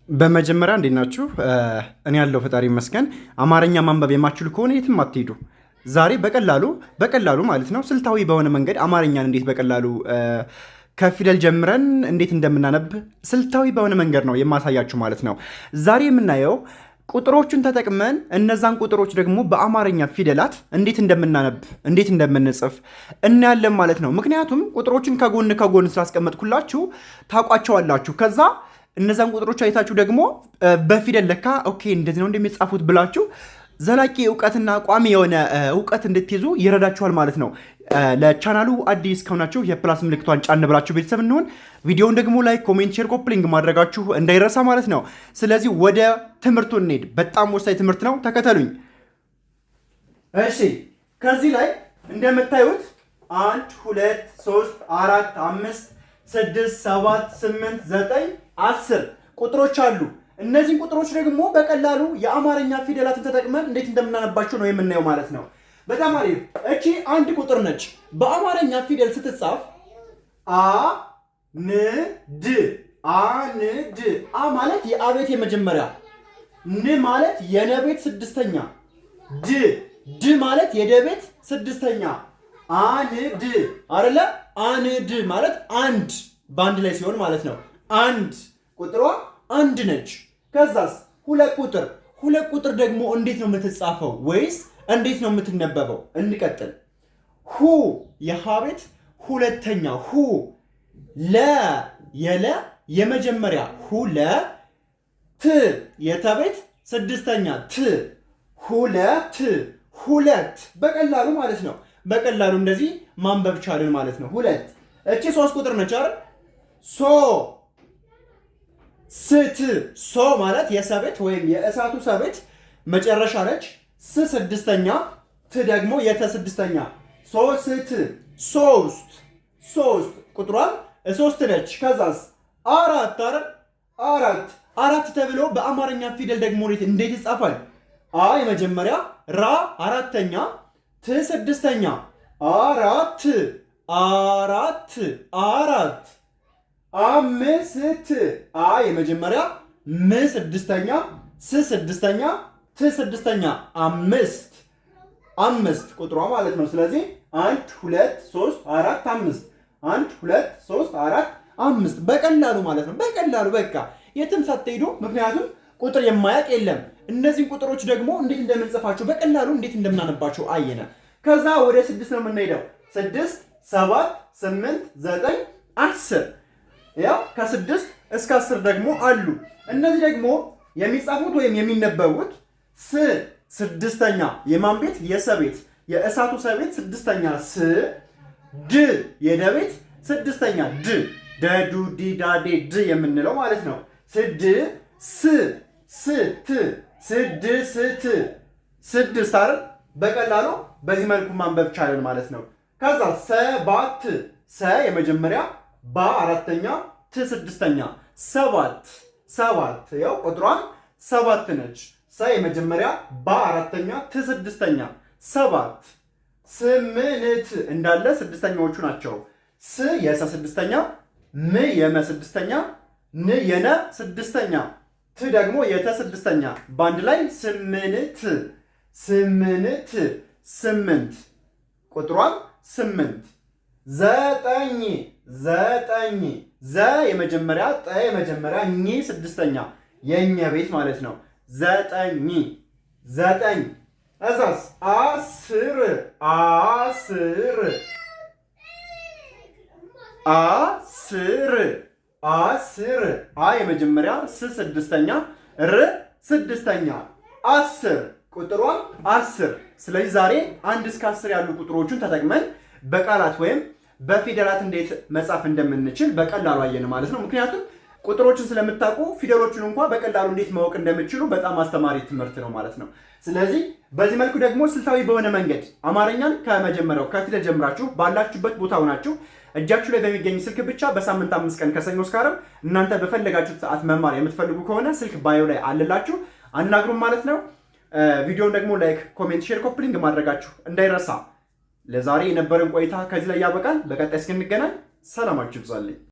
በመጀመሪያ እንዴት ናችሁ? እኔ ያለው ፈጣሪ ይመስገን። አማርኛ ማንበብ የማትችሉ ከሆነ የትም አትሄዱ። ዛሬ በቀላሉ ማለት ነው ስልታዊ በሆነ መንገድ አማርኛን እንዴት በቀላሉ ከፊደል ጀምረን እንዴት እንደምናነብ ስልታዊ በሆነ መንገድ ነው የማሳያችሁ ማለት ነው። ዛሬ የምናየው ቁጥሮቹን ተጠቅመን እነዛን ቁጥሮች ደግሞ በአማርኛ ፊደላት እንዴት እንደምናነብ እንዴት እንደምንጽፍ እናያለን ማለት ነው። ምክንያቱም ቁጥሮችን ከጎን ስላስቀመጥኩላችሁ ታውቋቸዋላችሁ። ከዛ እነዛን ቁጥሮች አይታችሁ ደግሞ በፊደል ለካ ኦኬ እንደዚህ ነው እንደሚጻፉት ብላችሁ ዘላቂ እውቀትና ቋሚ የሆነ እውቀት እንድትይዙ ይረዳችኋል ማለት ነው። ለቻናሉ አዲስ ከሆናችሁ የፕላስ ምልክቷን ጫን ብላችሁ ቤተሰብ እንሆን። ቪዲዮውን ደግሞ ላይክ፣ ኮሜንት፣ ሼር፣ ኮፕሊንግ ማድረጋችሁ እንዳይረሳ ማለት ነው። ስለዚህ ወደ ትምህርቱ እንሄድ። በጣም ወሳኝ ትምህርት ነው። ተከተሉኝ። እሺ፣ ከዚህ ላይ እንደምታዩት 1 2 3 4 5 6 7 8 9 10 ቁጥሮች አሉ። እነዚህን ቁጥሮች ደግሞ በቀላሉ የአማርኛ ፊደላትን ተጠቅመን እንዴት እንደምናነባቸው ነው የምናየው ማለት ነው። በጣም አሪፍ። እቺ አንድ ቁጥር ነች። በአማርኛ ፊደል ስትጻፍ አንድ አ ማለት የአቤት የመጀመሪያ፣ ን ማለት የነቤት ስድስተኛ፣ ድ ማለት የደቤት ስድስተኛ፣ አንድ አይደለ? አንድ ማለት አንድ በአንድ ላይ ሲሆን ማለት ነው። አንድ ቁጥሯ አንድ ነች። ከዛስ ሁለት ቁጥር ደግሞ እንዴት ነው የምትጻፈው ወይስ እንዴት ነው የምትነበበው? እንቀጥል። ሁ የሃ ቤት ሁለተኛ፣ ሁ ለ የለ የመጀመሪያ፣ ሁለት የተቤት ስድስተኛ፣ ት ሁለት። በቀላሉ ማለት ነው። በቀላሉ እንደዚህ ማንበብ ቻልን ማለት ነው። ሁለት። እቺ ሶስት ቁጥር ነች አይደል? ሶ ማለት የሰቤት ወይም የእሳቱ ሰቤት መጨረሻ ነች። ስድስተኛ፣ ት ደግሞ የተ ስድስተኛ። ሶስት ቁጥሯን ሶስት ነች። ከዛስ አራት ተብሎ በአማርኛ ፊደል ደግሞ እንዴት ይጻፋል? አ የመጀመሪያ፣ ራ አራተኛ፣ ት ስድስተኛ። አራት አምስት አ የመጀመሪያ፣ ም ስድስተኛ፣ ስ ስድስተኛ፣ ት ስድስተኛ። አምስት ቁጥሯ ማለት ነው። ስለዚህ 1 2 3 4 5 1 2 3 4 5 በቀላሉ ማለት ነው። በቀላሉ በቃ የትም ሳትሄዱ፣ ምክንያቱም ቁጥር የማያውቅ የለም። እነዚህን ቁጥሮች ደግሞ እንዴት እንደምንጽፋቸው በቀላሉ እንዴት እንደምናነባቸው አየነ። ከዛ ወደ 6 ነው የምንሄደው። 6 7 8 9 10 ያው ከ6 እስከ 10 ደግሞ አሉ። እነዚህ ደግሞ የሚጻፉት ወይም የሚነበቡት ስድስተኛ የማን ቤት? የሰቤት የእሳቱ ሰቤት ስድስተኛ፣ ድ የደቤት ስድስተኛ፣ ደዱ ዲዳዴ ድ የምንለው ማለት ነው። ስድስት አይደል? በቀላሉ በዚህ መልኩ ማንበብ ቻለን ማለት ነው። ከዛ ሰባት ሰ የመጀመሪያ፣ ባ አራተኛ፣ ት ስድስተኛ። ሰባት ያው ቁጥሯን ሰባት ነች። ሰ የመጀመሪያ፣ ባ አራተኛ፣ ት ስድስተኛ። ስምንት እንዳለ ስድስተኛዎቹ ናቸው። ስ የሰ ስድስተኛ፣ ም የመ ስድስተኛ፣ ን የነ ስድስተኛ፣ ት ደግሞ የተ ስድስተኛ። በአንድ ላይ ስምንት ቁጥሯን 8። ዘጠኝ ዘ የመጀመሪያ፣ ጠ የመጀመሪያ፣ ኝ ስድስተኛ የኛ ቤት ማለት ነው። ዘጠኝ እዛስ 10 አ የመጀመሪያ፣ ስ ስድስተኛ፣ ር ስድስተኛ። 10 ቁጥሯን 10። ስለዚህ ዛሬ 1 እስከ 10 ያሉ ቁጥሮችን ተጠቅመን በቃላት ወይም በፊደላት እንዴት መጻፍ እንደምንችል በቀላሉ አየን ማለት ነው። ምክንያቱም ቁጥሮችን ስለምታውቁ ፊደሎችን እንኳን በቀላሉ እንዴት ማወቅ እንደምትችሉ በጣም አስተማሪ ትምህርት ነው ማለት ነው። ስለዚህ በዚህ መልኩ ደግሞ ስልታዊ በሆነ መንገድ አማርኛን ከመጀመሪያው ከፊደል ጀምራችሁ ባላችሁበት ቦታ ሆናችሁ እጃችሁ ላይ በሚገኝ ስልክ ብቻ በሳምንት 5 ቀን ከሰኞ እስከ ዓርብ እናንተ በፈለጋችሁት ሰዓት መማር የምትፈልጉ ከሆነ ስልክ ባዮ ላይ አለላችሁ፣ አናግሩም ማለት ነው። ቪዲዮውን ደግሞ ላይክ፣ ኮሜንት፣ ሼር፣ ኮፕሊንግ ማድረጋችሁ እንዳይረሳ። ለዛሬ የነበረን ቆይታ ከዚህ ላይ ያበቃል። በቀጣይ እስክንገናኝ ሰላማችሁ ይብዛልኝ።